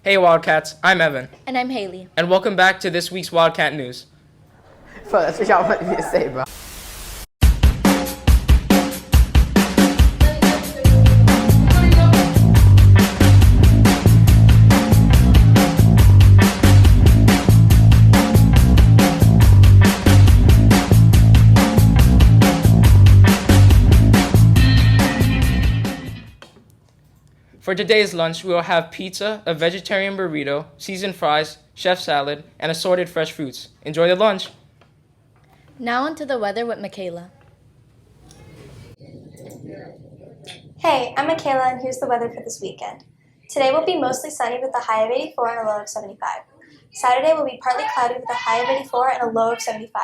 Hey Wildcats, I'm Evan, And I'm Haley. and welcome back to this week's Wildcat News. Bro, that's what y'all wanted me to say, bro. For today's lunch, we will have pizza, a vegetarian burrito, seasoned fries, chef salad, and assorted fresh fruits. Enjoy the lunch. Now onto the weather with Michaela. Hey, I'm Michaela, and here's the weather for this weekend. Today will be mostly sunny with a high of 84 and a low of 75. Saturday will be partly cloudy with a high of 84 and a low of 75.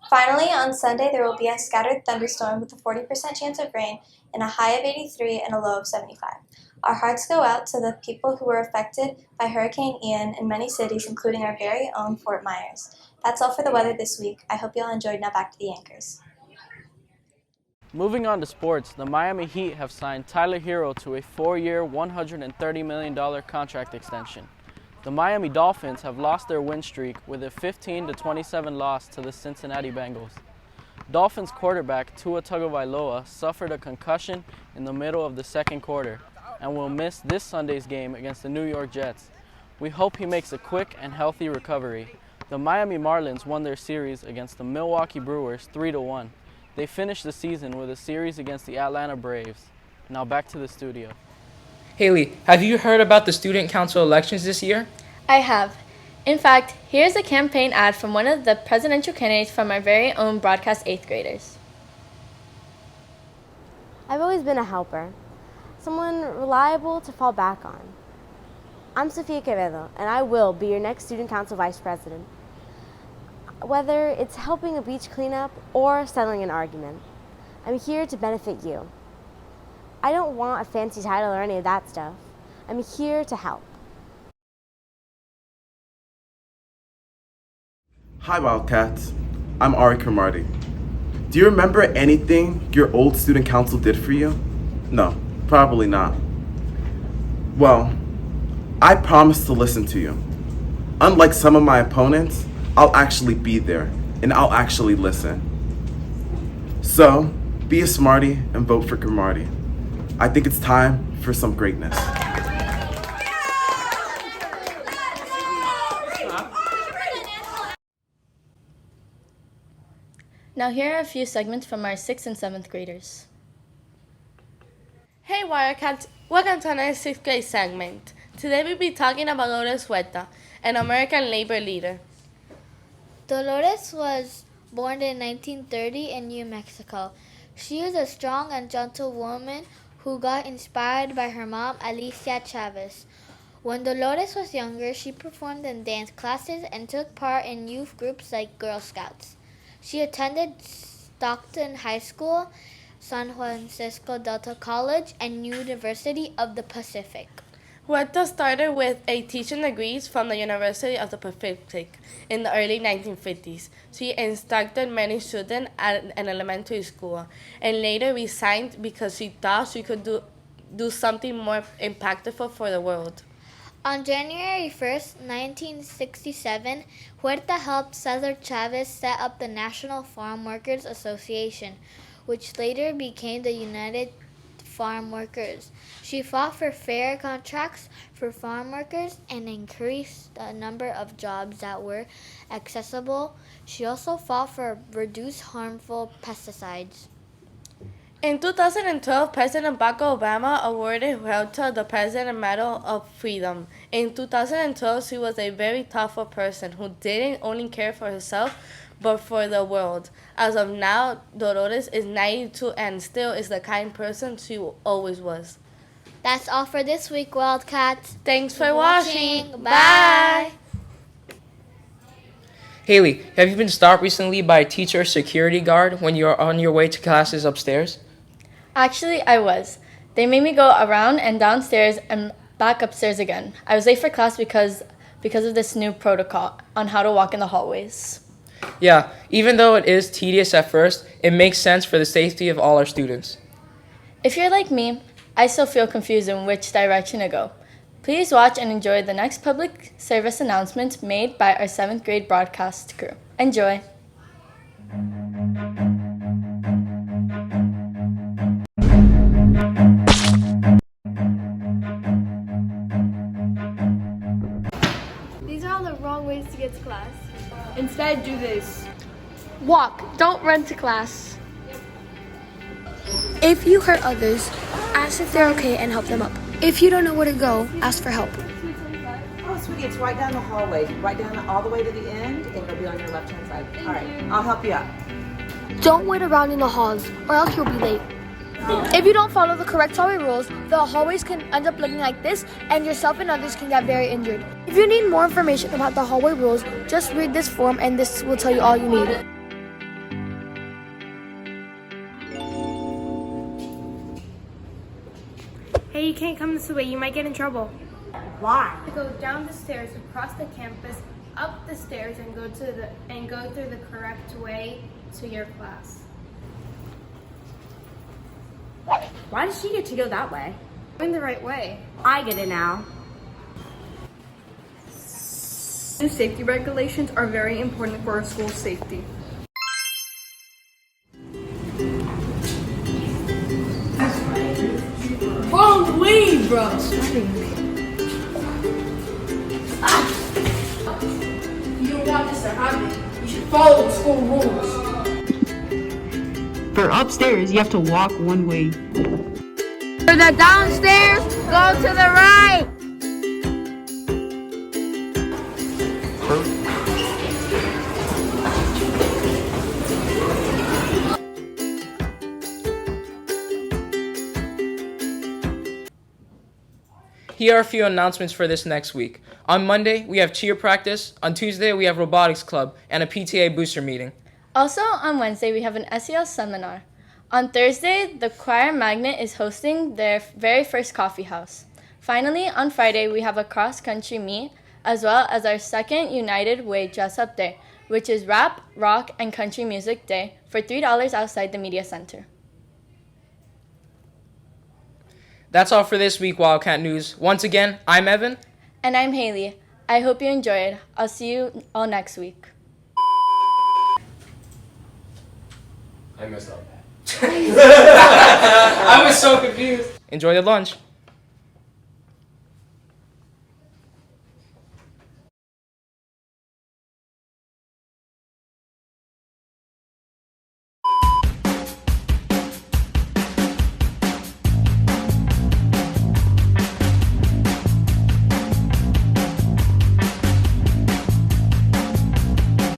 Finally, on Sunday, there will be a scattered thunderstorm with a 40% chance of rain and a high of 83 and a low of 75. Our hearts go out to the people who were affected by Hurricane Ian in many cities, including our very own Fort Myers. That's all for the weather this week. I hope you all enjoyed. Now back to the anchors. Moving on to sports, the Miami Heat have signed Tyler Hero to a 4-year, $130 million contract extension. The Miami Dolphins have lost their win streak with a 15-27 loss to the Cincinnati Bengals. Dolphins quarterback Tua Tagovailoa suffered a concussion in the middle of the second quarter and will miss this Sunday's game against the New York Jets. We hope he makes a quick and healthy recovery. The Miami Marlins won their series against the Milwaukee Brewers 3-1. They finished the season with a series against the Atlanta Braves. Now back to the studio. Haley, have you heard about the student council elections this year? I have. In fact, here's a campaign ad from one of the presidential candidates from our very own broadcast 8th graders. I've always been a helper, someone reliable to fall back on. I'm Sofia Quevedo, and I will be your next student council vice president. Whether it's helping a beach cleanup or settling an argument, I'm here to benefit you. I don't want a fancy title or any of that stuff. I'm here to help. Hi Wildcats, I'm Ari Cromartie. Do you remember anything your old student council did for you? No, probably not. Well, I promise to listen to you. Unlike some of my opponents, I'll actually be there and I'll actually listen. So, be a smarty and vote for Cromartie. I think it's time for some greatness. Now here are a few segments from our 6th and 7th graders. Hey Wildcats, welcome to another 6th grade segment. Today we'll be talking about Dolores Huerta, an American labor leader. Dolores was born in 1930 in New Mexico. She is a strong and gentle woman who got inspired by her mom, Alicia Chavez. When Dolores was younger, she performed in dance classes and took part in youth groups like Girl Scouts. She attended Stockton High School, San Francisco Delta College, and University of the Pacific. Huerta started with a teaching degree from the University of the Pacific in the early 1950s. She instructed many students at an elementary school and later resigned because she thought she could do something more impactful for the world. On January 1st, 1967, Huerta helped Cesar Chavez set up the National Farm Workers Association, which later became the United Farm Workers. She fought for fair contracts for farm workers and increased the number of jobs that were accessible. She also fought for reduced harmful pesticides. In 2012, President Barack Obama awarded Huerta the President Medal of Freedom. In 2012, she was a very thoughtful person who didn't only care for herself, but for the world. As of now, Dolores is 92 and still is the kind person she always was. That's all for this week, Wildcats. Thanks for watching. Bye! Haley, have you been stopped recently by a teacher or security guard when you're on your way to classes upstairs? Actually, I was. They made me go around and downstairs and back upstairs again. I was late for class because of this new protocol on how to walk in the hallways. Yeah, even though it is tedious at first, it makes sense for the safety of all our students. If you're like me, I still feel confused in which direction to go. Please watch and enjoy the next public service announcement made by our 7th grade broadcast crew. Enjoy! These are all the wrong ways to get to class. Instead, do this. Walk, don't run to class. If you hurt others, ask if they're okay and help them up. If you don't know where to go, ask for help. Oh, sweetie, it's right down the hallway. Right down all the way to the end, and it'll be on your left-hand side. All right, I'll help you out. Don't wait around in the halls, or else you'll be late. If you don't follow the correct hallway rules, the hallways can end up looking like this, and yourself and others can get very injured. If you need more information about the hallway rules, just read this form, and this will tell you all you need. Hey, you can't come this way. You might get in trouble. Why? Go down the stairs, across the campus, up the stairs, and go through the correct way to your class. Why does she get to go that way? Going the right way. I get it now. New safety regulations are very important for our school's safety. Wrong way, bro. You don't want this to happen. You should follow the school rules. For upstairs, you have to walk one way. For the downstairs, go to the right. Here are a few announcements for this next week. On Monday, we have cheer practice. On Tuesday, we have robotics club and a PTA booster meeting. Also, on Wednesday, we have an SEL seminar. On Thursday, the Choir Magnet is hosting their very first coffee house. Finally, on Friday, we have a cross-country meet, as well as our second United Way dress-up day, which is rap, rock, and country music day for $3 outside the media center. That's all for this week, Wildcat News. Once again, I'm Evan. And I'm Haley. I hope you enjoyed. I'll see you all next week. I messed up. I was so confused. Enjoy the lunch.